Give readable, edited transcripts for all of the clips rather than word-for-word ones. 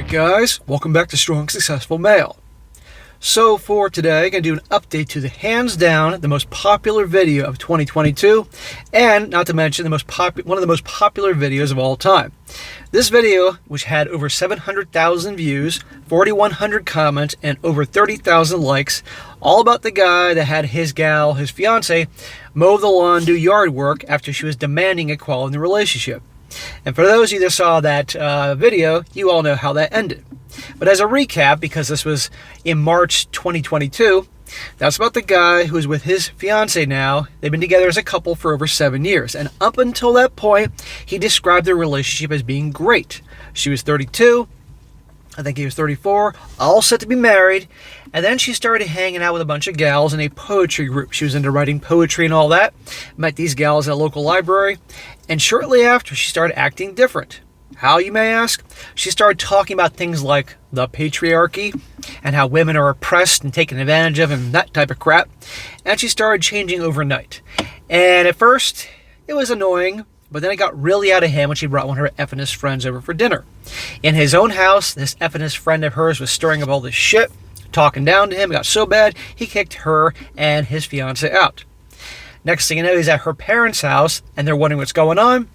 Alright guys, welcome back to Strong Successful Male. So for today, I'm going to do an update to the hands down the most popular video of 2022, and not to mention one of the most popular videos of all time. This video, which had over 700,000 views, 4,100 comments, and over 30,000 likes, all about the guy that had his fiancée, mow the lawn, do yard work after she was demanding equality in the relationship. And for those of you that saw that video, you all know how that ended. But as a recap, because this was in March 2022, that's about the guy who's with his fiancée now. They've been together as a couple for over 7 years. And up until that point, he described their relationship as being great. She was 32. I think he was 34, all set to be married. And then she started hanging out with a bunch of gals in a poetry group. She was into writing poetry and all that. Met these gals at a local library. And shortly after, she started acting different. How, you may ask? She started talking about things like the patriarchy and how women are oppressed and taken advantage of and that type of crap. And she started changing overnight. And at first, it was annoying. But then it got really out of hand when she brought one of her effingest friends over for dinner. In his own house, this effingest friend of hers was stirring up all this shit, talking down to him. It got so bad, he kicked her and his fiancée out. Next thing you know, he's at her parents' house, and they're wondering what's going on.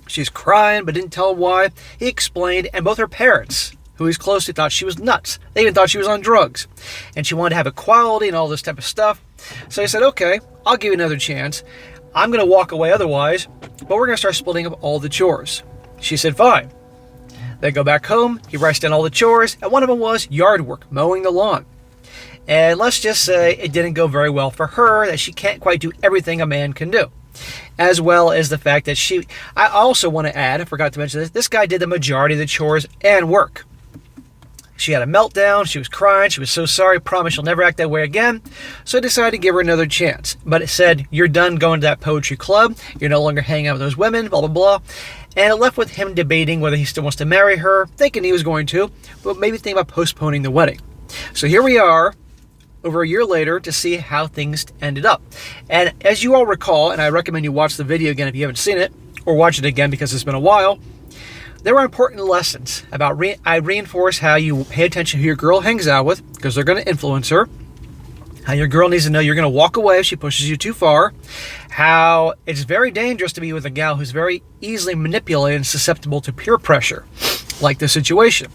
She's crying, but didn't tell why. He explained, and both her parents, who he's close to, thought she was nuts. They even thought she was on drugs. And she wanted to have equality and all this type of stuff. So he said, okay, I'll give you another chance. I'm going to walk away otherwise, but we're going to start splitting up all the chores. She said, fine. They go back home. He writes down all the chores, and one of them was yard work, mowing the lawn. And let's just say it didn't go very well for her, that she can't quite do everything a man can do. As well as the fact that I also want to add, I forgot to mention this guy did the majority of the chores and work. She had a meltdown, she was crying, she was so sorry, promised she'll never act that way again. So I decided to give her another chance. But it said, you're done going to that poetry club, you're no longer hanging out with those women, blah, blah, blah. And it left with him debating whether he still wants to marry her, thinking he was going to, but maybe thinking about postponing the wedding. So here we are, over a year later, to see how things ended up. And as you all recall, and I recommend you watch the video again if you haven't seen it, or watch it again because it's been a while, there were important lessons about I reinforce how you pay attention to who your girl hangs out with, because they're going to influence her. How your girl needs to know you're going to walk away if she pushes you too far. How it's very dangerous to be with a gal who's very easily manipulated and susceptible to peer pressure, like this situation,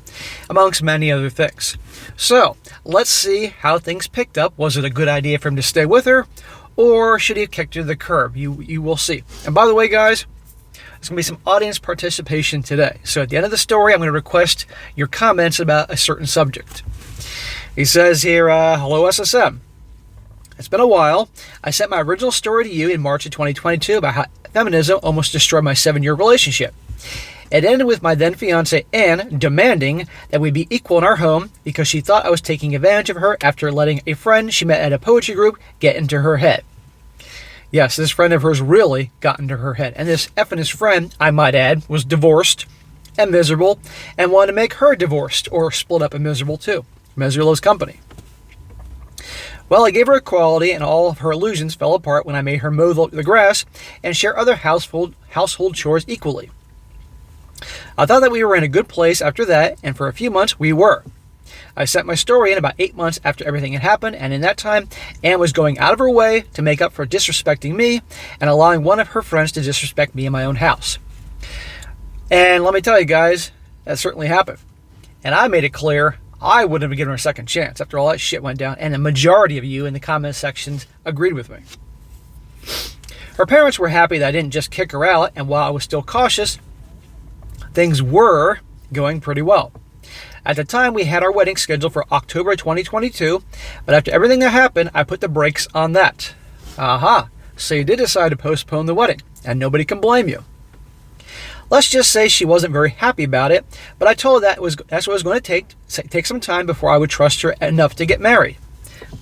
amongst many other things. So, let's see how things picked up. Was it a good idea for him to stay with her, or should he have kicked her to the curb? You will see. And by the way, guys, there's going to be some audience participation today. So at the end of the story, I'm going to request your comments about a certain subject. He says here, hello SSM. It's been a while. I sent my original story to you in March of 2022 about how feminism almost destroyed my 7-year relationship. It ended with my then fiancée Anne demanding that we be equal in our home because she thought I was taking advantage of her after letting a friend she met at a poetry group get into her head. Yes, this friend of hers really got into her head. And this effing friend, I might add, was divorced and miserable and wanted to make her divorced or split up and miserable too. Misery loves company. Well, I gave her equality and all of her illusions fell apart when I made her mow the grass and share other household chores equally. I thought that we were in a good place after that, and for a few months we were. I sent my story in about 8 months after everything had happened, and in that time, Anne was going out of her way to make up for disrespecting me and allowing one of her friends to disrespect me in my own house. And let me tell you guys, that certainly happened. And I made it clear I wouldn't have given her a second chance after all that shit went down, and the majority of you in the comment sections agreed with me. Her parents were happy that I didn't just kick her out, and while I was still cautious, things were going pretty well. At the time, we had our wedding scheduled for October 2022, but after everything that happened, I put the brakes on that. Aha, so you did decide to postpone the wedding, and nobody can blame you. Let's just say she wasn't very happy about it, but I told her that's what it was going to take some time before I would trust her enough to get married.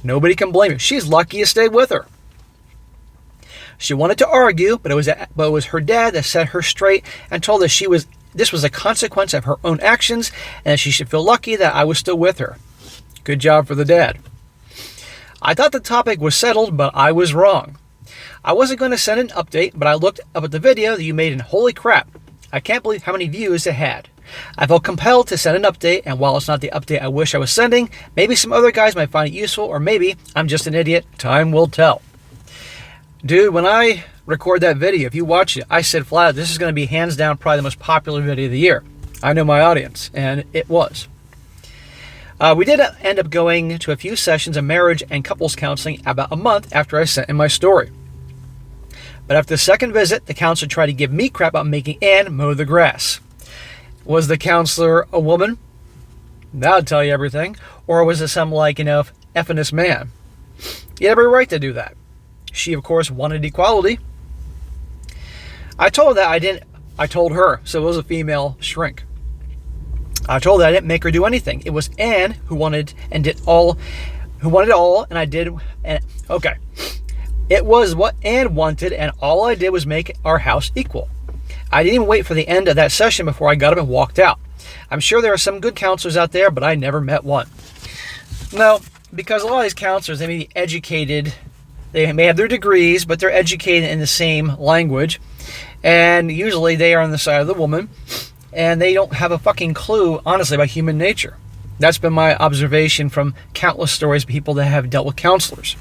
Nobody can blame you. She's lucky you stayed with her. She wanted to argue, but it was her dad that set her straight and told her this was a consequence of her own actions and that she should feel lucky that I was still with her. Good job for the dad. I thought the topic was settled, but I was wrong. I wasn't going to send an update, but I looked up at the video that you made and holy crap, I can't believe how many views it had. I felt compelled to send an update, and while it's not the update I wish I was sending, maybe some other guys might find it useful, or maybe I'm just an idiot. Time will tell. Dude, when I record that video, if you watch it, I said flat out, this is going to be hands down probably the most popular video of the year. I know my audience, and it was. We did end up going to a few sessions of marriage and couples counseling about a month after I sent in my story. But after the second visit, the counselor tried to give me crap about making Ann mow the grass. Was the counselor a woman? That would tell you everything. Or was it some effing man? You had every right to do that. She, of course, wanted equality. I told her, so it was a female shrink. I told her I didn't make her do anything. It was Ann who wanted it all, and I did. Okay. It was what Ann wanted, and all I did was make our house equal. I didn't even wait for the end of that session before I got up and walked out. I'm sure there are some good counselors out there, but I never met one. No, because a lot of these counselors, they may be educated, they may have their degrees, but they're educated in the same language, and usually they are on the side of the woman, and they don't have a fucking clue, honestly, about human nature. That's been my observation from countless stories of people that have dealt with counselors.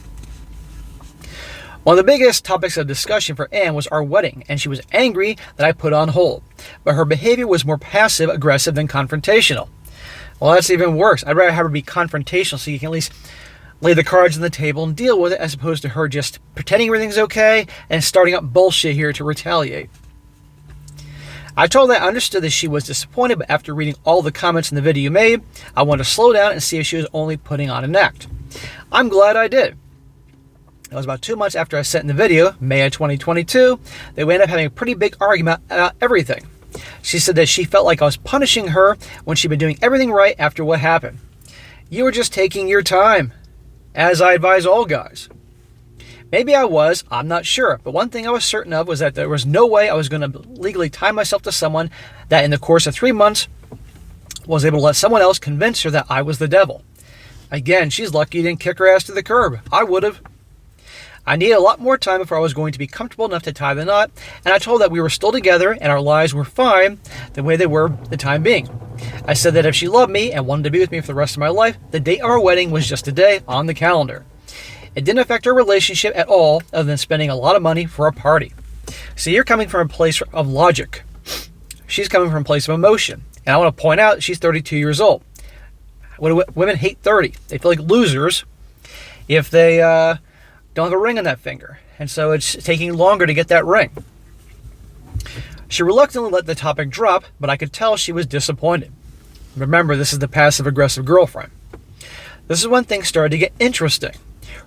One of the biggest topics of discussion for Ann was our wedding, and she was angry that I put on hold. But her behavior was more passive-aggressive than confrontational. Well, that's even worse. I'd rather have her be confrontational so you can at least lay the cards on the table and deal with it, as opposed to her just pretending everything's okay and starting up bullshit here to retaliate. I told her I understood that she was disappointed, but after reading all the comments in the video you made, I wanted to slow down and see if she was only putting on an act. I'm glad I did. It was about 2 months after I sent in the video, May of 2022, that we ended up having a pretty big argument about everything. She said that she felt like I was punishing her when she'd been doing everything right after what happened. You were just taking your time, as I advise all guys. Maybe I was, I'm not sure, but one thing I was certain of was that there was no way I was going to legally tie myself to someone that in the course of 3 months was able to let someone else convince her that I was the devil. Again, she's lucky you didn't kick her ass to the curb. I would have. I needed a lot more time before I was going to be comfortable enough to tie the knot, and I told her that we were still together and our lives were fine the way they were the time being. I said that if she loved me and wanted to be with me for the rest of my life, the date of our wedding was just a day on the calendar. It didn't affect our relationship at all, other than spending a lot of money for a party. See, you're coming from a place of logic. She's coming from a place of emotion. And I want to point out, she's 32 years old. Women hate 30. They feel like losers if they don't have a ring on that finger. And so it's taking longer to get that ring. She reluctantly let the topic drop, but I could tell she was disappointed. Remember, this is the passive-aggressive girlfriend. This is when things started to get interesting.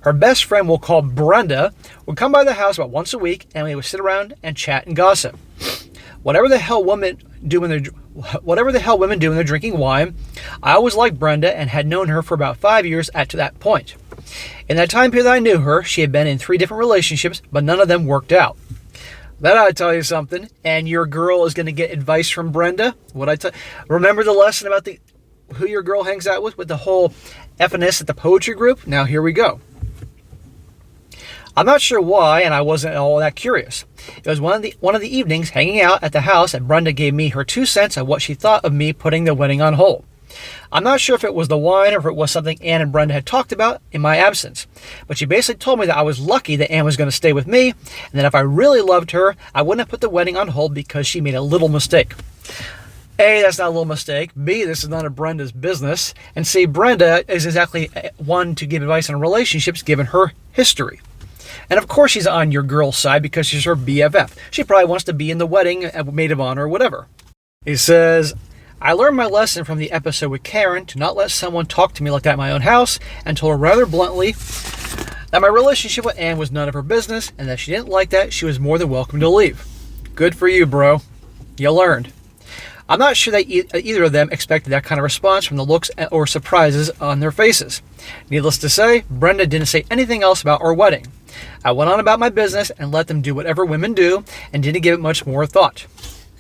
Her best friend, we'll call Brenda, would come by the house about once a week, and we would sit around and chat and gossip. Whatever the hell women do when they're drinking wine, I always liked Brenda and had known her for about 5 years at that point. In that time period that I knew her, she had been in 3 different relationships, but none of them worked out. That ought to tell you something. And your girl is going to get advice from Brenda. Remember the lesson about who your girl hangs out with the whole FNS at the poetry group? Now here we go. I'm not sure why, and I wasn't all that curious. It was one of the evenings hanging out at the house, and Brenda gave me her 2 cents of what she thought of me putting the wedding on hold. I'm not sure if it was the wine or if it was something Ann and Brenda had talked about in my absence, but she basically told me that I was lucky that Ann was going to stay with me, and that if I really loved her, I wouldn't have put the wedding on hold because she made a little mistake. A, that's not a little mistake. B, this is none of Brenda's business. And C, Brenda is exactly one to give advice on relationships given her history. And of course she's on your girl's side because she's her BFF. She probably wants to be in the wedding, maid of honor or whatever. He says, I learned my lesson from the episode with Karen to not let someone talk to me like that in my own house, and told her rather bluntly that my relationship with Ann was none of her business, and that if she didn't like that, she was more than welcome to leave. Good for you, bro. You learned. I'm not sure that either of them expected that kind of response from the looks or surprises on their faces. Needless to say, Brenda didn't say anything else about our wedding. I went on about my business and let them do whatever women do, and didn't give it much more thought.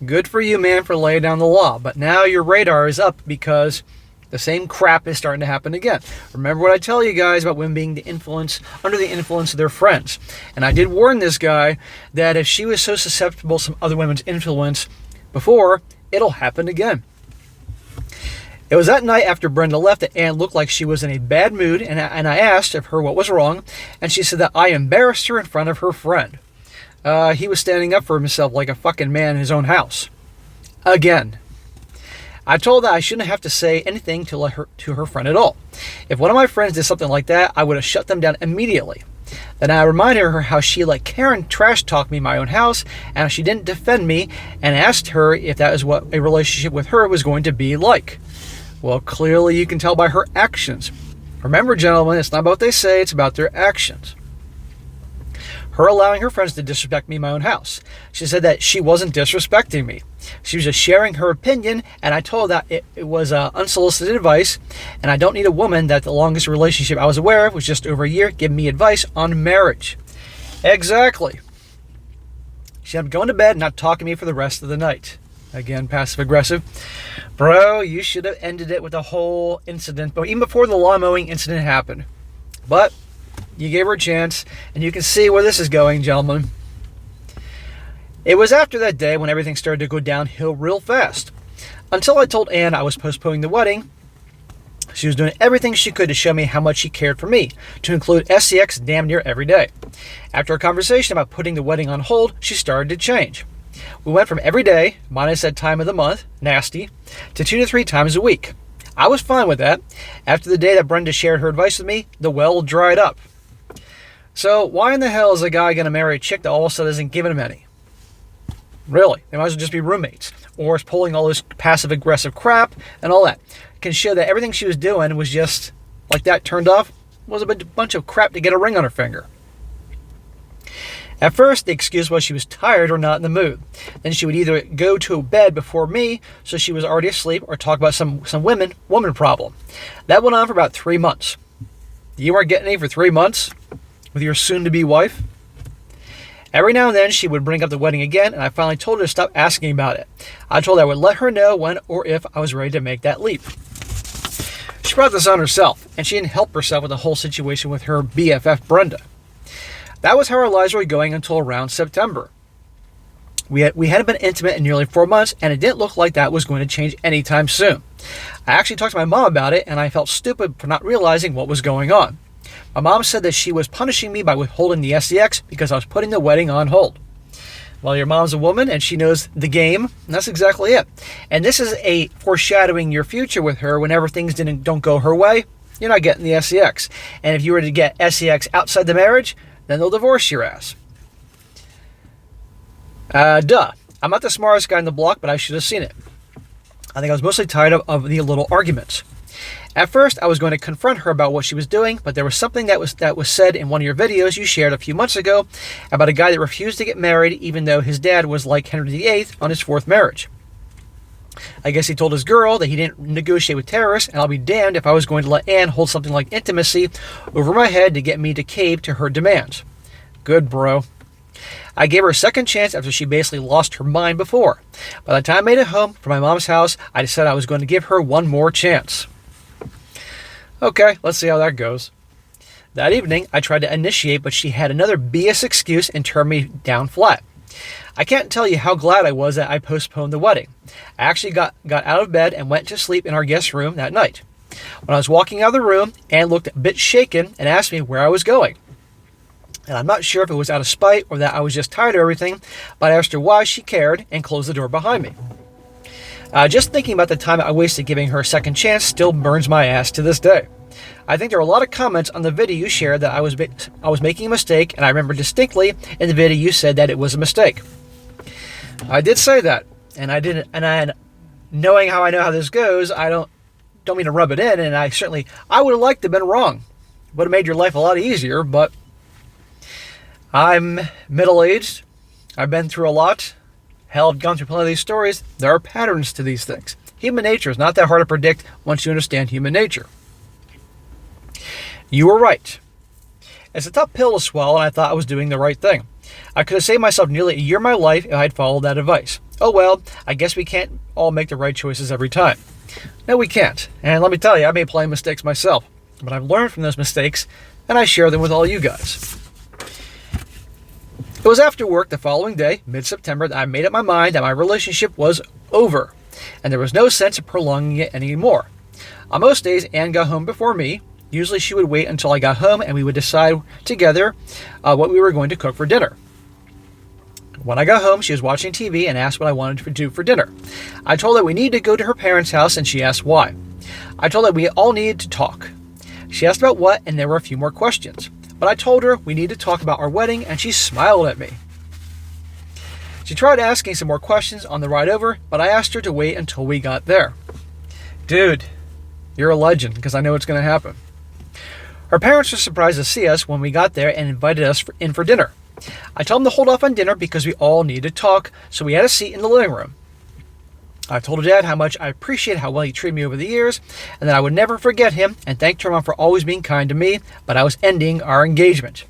Good for you, man, for laying down the law, but now your radar is up because the same crap is starting to happen again. Remember what I tell you guys about women being under the influence of their friends. And I did warn this guy that if she was so susceptible to some other women's influence before, it'll happen again. It was that night after Brenda left that Anne looked like she was in a bad mood, and I asked of her what was wrong, and she said that I embarrassed her in front of her friend. He was standing up for himself like a fucking man in his own house. Again. I told her I shouldn't have to say anything to her friend at all. If one of my friends did something like that, I would have shut them down immediately. Then I reminded her how she let Karen trash talk me in my own house, and how she didn't defend me, and asked her if that is what a relationship with her was going to be like. Well, clearly you can tell by her actions. Remember, gentlemen, it's not about what they say, it's about their actions. Her allowing her friends to disrespect me in my own house. She said that she wasn't disrespecting me. She was just sharing her opinion, and I told her that it was unsolicited advice, and I don't need a woman that the longest relationship I was aware of was just over a year giving me advice on marriage. Exactly. She ended up going to bed and not talking to me for the rest of the night. Again, passive-aggressive. Bro, you should have ended it with the whole incident, but even before the lawn mowing incident happened. But you gave her a chance, and you can see where this is going, gentlemen. It was after that day when everything started to go downhill real fast. Until I told Anne I was postponing the wedding, she was doing everything she could to show me how much she cared for me, to include SCX damn near every day. After a conversation about putting the wedding on hold, she started to change. We went from every day, minus that time of the month, nasty, to 2 to 3 times a week. I was fine with that. After the day that Brenda shared her advice with me, the well dried up. So why in the hell is a guy going to marry a chick that all of a sudden isn't giving him any? Really, they might as well just be roommates. Or is pulling all this passive-aggressive crap and all that. Can show that everything she was doing was just, like that turned off, was a bunch of crap to get a ring on her finger. At first, the excuse was she was tired or not in the mood. Then she would either go to bed before me, so she was already asleep, or talk about some woman problem. That went on for about 3 months. You weren't getting any for 3 months with your soon-to-be wife? Every now and then, she would bring up the wedding again, and I finally told her to stop asking about it. I told her I would let her know when or if I was ready to make that leap. She brought this on herself, and she didn't help herself with the whole situation with her BFF, Brenda. That was how our lives were going until around September. We hadn't been intimate in nearly 4 months, and it didn't look like that was going to change anytime soon. I actually talked to my mom about it, and I felt stupid for not realizing what was going on. My mom said that she was punishing me by withholding the SCX because I was putting the wedding on hold. Well, your mom's a woman, and she knows the game, and that's exactly it. And this is a foreshadowing your future with her. Whenever things don't go her way, you're not getting the SCX. And if you were to get SCX outside the marriage, then they'll divorce your ass. Duh. I'm not the smartest guy in the block, but I should have seen it. I think I was mostly tired of the little arguments. At first, I was going to confront her about what she was doing, but there was something that was said in one of your videos you shared a few months ago about a guy that refused to get married even though his dad was like Henry VIII on his 4th marriage. I guess he told his girl that he didn't negotiate with terrorists, and I'll be damned if I was going to let Anne hold something like intimacy over my head to get me to cave to her demands. Good, bro. I gave her a second chance after she basically lost her mind before. By the time I made it home from my mom's house, I decided I was going to give her one more chance. Okay, let's see how that goes. That evening, I tried to initiate, but she had another BS excuse and turned me down flat. I can't tell you how glad I was that I postponed the wedding. I actually got out of bed and went to sleep in our guest room that night. When I was walking out of the room, Anne looked a bit shaken and asked me where I was going. And I'm not sure if it was out of spite or that I was just tired of everything, but I asked her why she cared and closed the door behind me. Just thinking about the time I wasted giving her a second chance still burns my ass to this day. I think there are a lot of comments on the video you shared that I was making a mistake, and I remember distinctly in the video you said that it was a mistake. I did say that, and I didn't. And knowing how I know how this goes, I don't mean to rub it in, and I would have liked to have been wrong. Would have made your life a lot easier, but I'm middle-aged. I've been through a lot. Hell, I've gone through plenty of these stories. There are patterns to these things. Human nature is not that hard to predict once you understand human nature. You were right. It's a tough pill to swallow, and I thought I was doing the right thing. I could have saved myself nearly a year of my life if I had followed that advice. Oh well, I guess we can't all make the right choices every time. No, we can't. And let me tell you, I made plenty of mistakes myself. But I've learned from those mistakes, and I share them with all you guys. It was after work the following day, mid-September, that I made up my mind that my relationship was over, and there was no sense of prolonging it anymore. On most days, Anne got home before me. Usually she would wait until I got home and we would decide together what we were going to cook for dinner. When I got home, she was watching TV and asked what I wanted to do for dinner. I told her we needed to go to her parents' house and she asked why. I told her we all needed to talk. She asked about what, and there were a few more questions. But I told her we needed to talk about our wedding and she smiled at me. She tried asking some more questions on the ride over, but I asked her to wait until we got there. Dude, you're a legend because I know what's going to happen. Her parents were surprised to see us when we got there and invited us in for dinner. I told them to hold off on dinner because we all needed to talk, so we had a seat in the living room. I told her dad how much I appreciate how well he treated me over the years, and that I would never forget him, and thanked her mom for always being kind to me, but I was ending our engagement.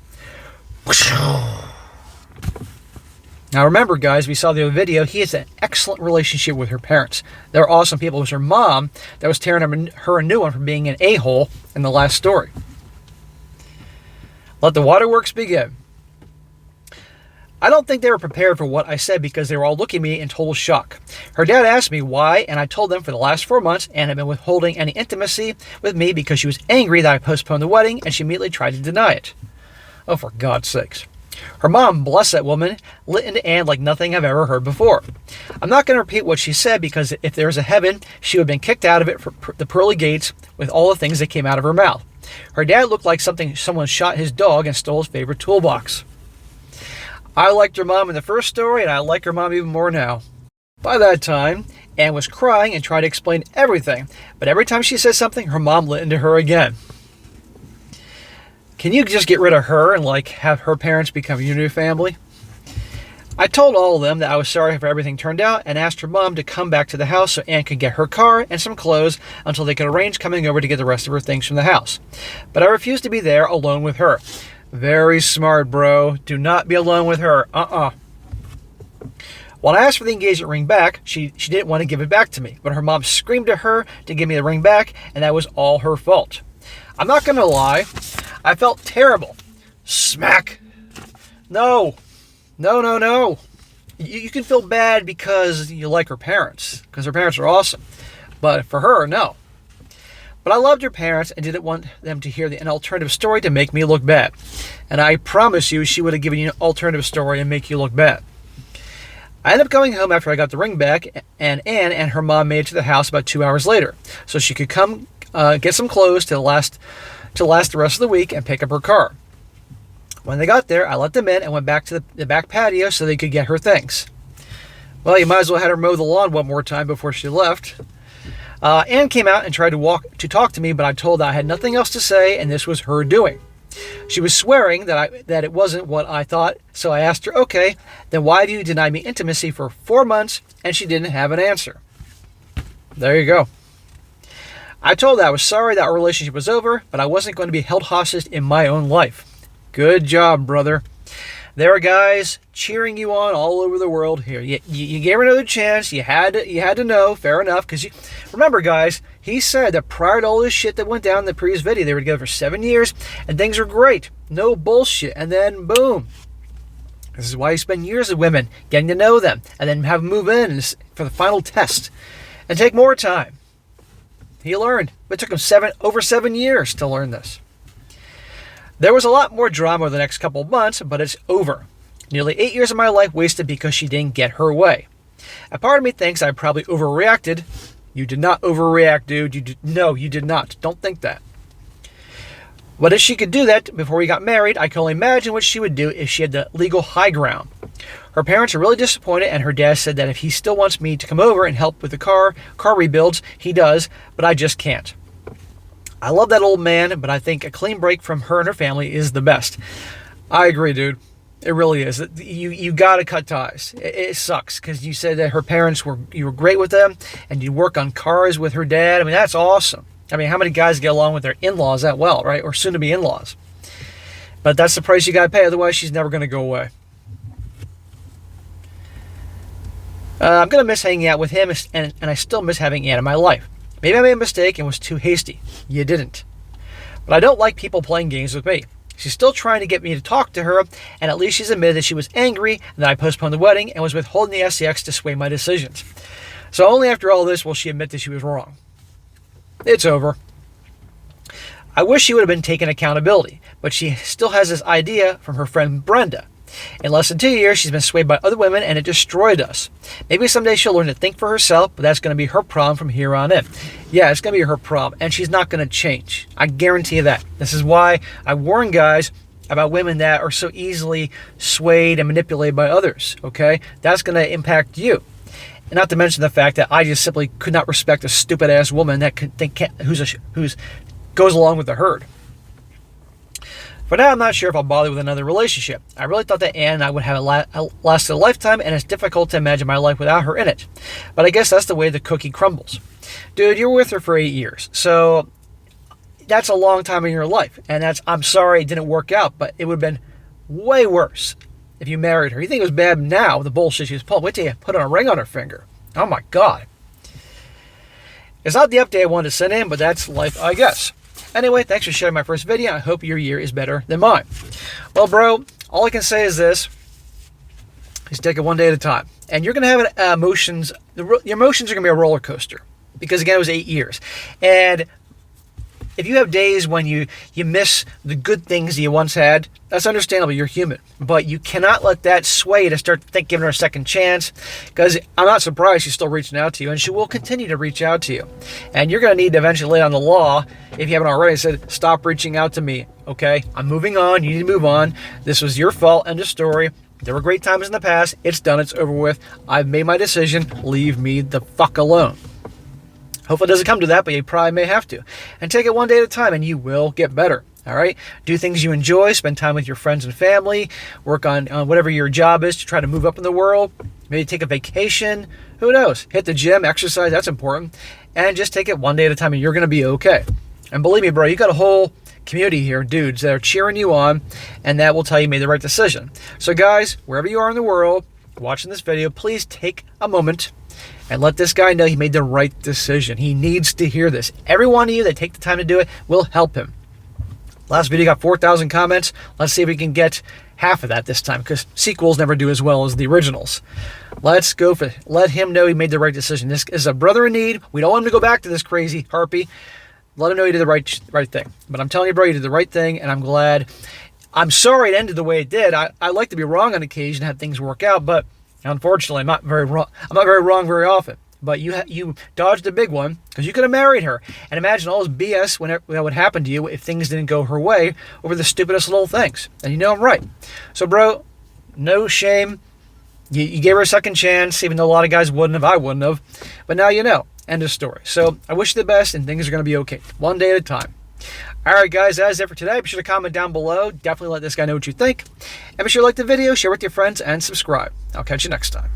Now remember, guys, we saw the other video, he has an excellent relationship with her parents. They're awesome people. It was her mom that was tearing her a new one for being an a-hole in the last story. Let the waterworks begin. I don't think they were prepared for what I said because they were all looking at me in total shock. Her dad asked me why, and I told them for the last 4 months Anne had been withholding any intimacy with me because she was angry that I postponed the wedding, and she immediately tried to deny it. Oh, for God's sakes. Her mom, bless that woman, lit into Anne like nothing I've ever heard before. I'm not going to repeat what she said because if there was a heaven, she would have been kicked out of it for the pearly gates with all the things that came out of her mouth. Her dad looked like someone shot his dog and stole his favorite toolbox. I liked her mom in the first story, and I like her mom even more now. By that time, Anne was crying and tried to explain everything, but every time she said something, her mom lit into her again. Can you just get rid of her and have her parents become your new family? I told all of them that I was sorry for everything turned out and asked her mom to come back to the house so Anne could get her car and some clothes until they could arrange coming over to get the rest of her things from the house. But I refused to be there alone with her. Very smart, bro. Do not be alone with her. When I asked for the engagement ring back, she didn't want to give it back to me, but her mom screamed at her to give me the ring back, and that was all her fault. I'm not going to lie. I felt terrible. Smack. No. You can feel bad because you like her parents, because her parents are awesome. But for her, no. But I loved her parents and didn't want them to hear an alternative story to make me look bad. And I promise you, she would have given you an alternative story and make you look bad. I ended up going home after I got the ring back, and Anne and her mom made it to the house about 2 hours later, so she could come get some clothes to last the rest of the week and pick up her car. When they got there, I let them in and went back to the back patio so they could get her things. Well, you might as well have her mow the lawn one more time before she left. Anne came out and tried to talk to me, but I told her I had nothing else to say, and this was her doing. She was swearing that it wasn't what I thought, so I asked her, okay, then why have you denied me intimacy for 4 months? And she didn't have an answer. There you go. I told her I was sorry that our relationship was over, but I wasn't going to be held hostage in my own life. Good job, brother. There are guys cheering you on all over the world here. You gave her another chance. You had to know. Fair enough. Because remember, guys, he said that prior to all this shit that went down in the previous video, they were together for 7 years, and things were great. No bullshit. And then, boom. This is why you spend years with women, getting to know them, and then have them move in for the final test. And take more time. He learned. It took him over 7 years to learn this. There was a lot more drama over the next couple of months, but it's over. Nearly 8 years of my life wasted because she didn't get her way. A part of me thinks I probably overreacted. You did not overreact, dude. No, you did not. Don't think that. But if she could do that before we got married, I can only imagine what she would do if she had the legal high ground. Her parents are really disappointed, and her dad said that if he still wants me to come over and help with the car rebuilds, he does, but I just can't. I love that old man, but I think a clean break from her and her family is the best. I agree, dude. It really is. You got to cut ties. It sucks because you said that her parents you were great with them, and you work on cars with her dad. I mean, that's awesome. I mean, how many guys get along with their in-laws that well, right? Or soon-to-be in-laws. But that's the price you got to pay. Otherwise, she's never going to go away. I'm going to miss hanging out with him, and I still miss having Anne in my life. Maybe I made a mistake and was too hasty. You didn't. But I don't like people playing games with me. She's still trying to get me to talk to her, and at least she's admitted that she was angry and that I postponed the wedding and was withholding the SCX to sway my decisions. So only after all this will she admit that she was wrong. It's over. I wish she would have been taking accountability, but she still has this idea from her friend Brenda. In less than 2 years, she's been swayed by other women, and it destroyed us. Maybe someday she'll learn to think for herself, but that's going to be her problem from here on in. Yeah, it's going to be her problem, and she's not going to change. I guarantee you that. This is why I warn guys about women that are so easily swayed and manipulated by others, okay? That's going to impact you. And not to mention the fact that I just simply could not respect a stupid-ass woman that could think who's goes along with the herd. For now, I'm not sure if I'll bother with another relationship. I really thought that Anne and I would have lasted a lifetime, and it's difficult to imagine my life without her in it. But I guess that's the way the cookie crumbles. Dude, you're with her for 8 years, so that's a long time in your life. And I'm sorry it didn't work out, but it would have been way worse if you married her. You think it was bad now, the bullshit she was pulling. Wait till you put a ring on her finger. Oh my God. It's not the update I wanted to send in, but that's life, I guess. Anyway, thanks for sharing my first video. I hope your year is better than mine. Well, bro, all I can say is this. Is take it one day at a time. And you're going to have emotions. Your emotions are going to be a roller coaster. Because, again, it was 8 years. And if you have days when you miss the good things that you once had, that's understandable. You're human. But you cannot let that sway you to start giving her a second chance. Because I'm not surprised she's still reaching out to you. And she will continue to reach out to you. And you're going to need to eventually lay on the law, if you haven't already, said, stop reaching out to me. Okay? I'm moving on. You need to move on. This was your fault. End of story. There were great times in the past. It's done. It's over with. I've made my decision. Leave me the fuck alone. Hopefully it doesn't come to that, but you probably may have to. And take it one day at a time, and you will get better. All right? Do things you enjoy. Spend time with your friends and family. Work on whatever your job is to try to move up in the world. Maybe take a vacation. Who knows? Hit the gym, exercise. That's important. And just take it one day at a time, and you're going to be okay. And believe me, bro, you got a whole community here, dudes, that are cheering you on, and that will tell you made the right decision. So, guys, wherever you are in the world, watching this video, please take a moment and let this guy know he made the right decision. He needs to hear this. Every one of you that take the time to do it will help him. Last video got 4,000 comments. Let's see if we can get half of that this time, because sequels never do as well as the originals. Let's go for it. Let him know he made the right decision. This is a brother in need. We don't want him to go back to this crazy harpy. Let him know he did the right thing. But I'm telling you, bro, you did the right thing, and I'm glad. I'm sorry it ended the way it did. I like to be wrong on occasion, have things work out, but unfortunately, I'm not very wrong very often. But you dodged a big one, because you could have married her. And imagine all this BS that would happen to you if things didn't go her way over the stupidest little things. And you know I'm right. So, bro, no shame. You gave her a second chance, even though a lot of guys wouldn't have. I wouldn't have. But now you know. End of story. So I wish you the best, and things are going to be okay. One day at a time. All right, guys, that's it for today. Be sure to comment down below. Definitely let this guy know what you think. And be sure to like the video, share with your friends, and subscribe. I'll catch you next time.